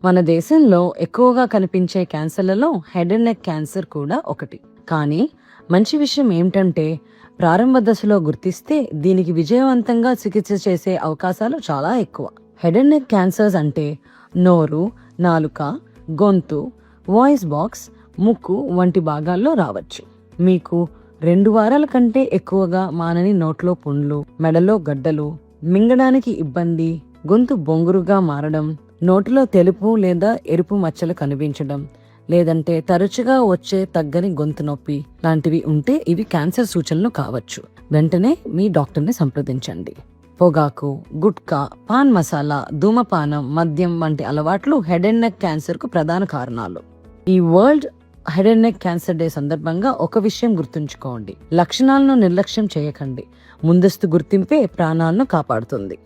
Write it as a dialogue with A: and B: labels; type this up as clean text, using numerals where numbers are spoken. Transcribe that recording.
A: మన దేశంలో ఎక్కువగా కనిపించే క్యాన్సర్లలో హెడ్ అండ్ నెక్ క్యాన్సర్ కూడా ఒకటి. కానీ మంచి విషయం ఏమిటంటే ప్రారంభ దశలో గుర్తిస్తే దీనికి విజయవంతంగా చికిత్స చేసే అవకాశాలు చాలా ఎక్కువ. హెడ్ అండ్ నెక్ క్యాన్సర్స్ అంటే నోరు, నాలుక, గొంతు, వాయిస్ బాక్స్, ముక్కు వంటి భాగాల్లో రావచ్చు. మీకు 2 వారాల కంటే ఎక్కువగా మానని నోట్లో పుండ్లు, మెడలో గడ్డలు, మింగడానికి ఇబ్బంది, గొంతు బొంగురుగా మారడం, నోటిలో తెలుపు లేదా ఎరుపు మచ్చలు కనిపించడం, లేదంటే తరచుగా వచ్చే తగ్గని గొంతు నొప్పి లాంటివి ఉంటే ఇవి క్యాన్సర్ సూచనలు కావచ్చు. వెంటనే మీ డాక్టర్ని సంప్రదించండి. పొగాకు, గుట్కా, పాన్ మసాలా, ధూమపానం, మద్యం వంటి అలవాట్లు హెడ్ అండ్ నెక్ క్యాన్సర్కు ప్రధాన కారణాలు. ఈ world head and neck cancer day సందర్భంగా ఒక విషయం గుర్తుంచుకోండి: లక్షణాలను నిర్లక్ష్యం చేయకండి. ముందస్తు గుర్తింపే ప్రాణాలను కాపాడుతుంది.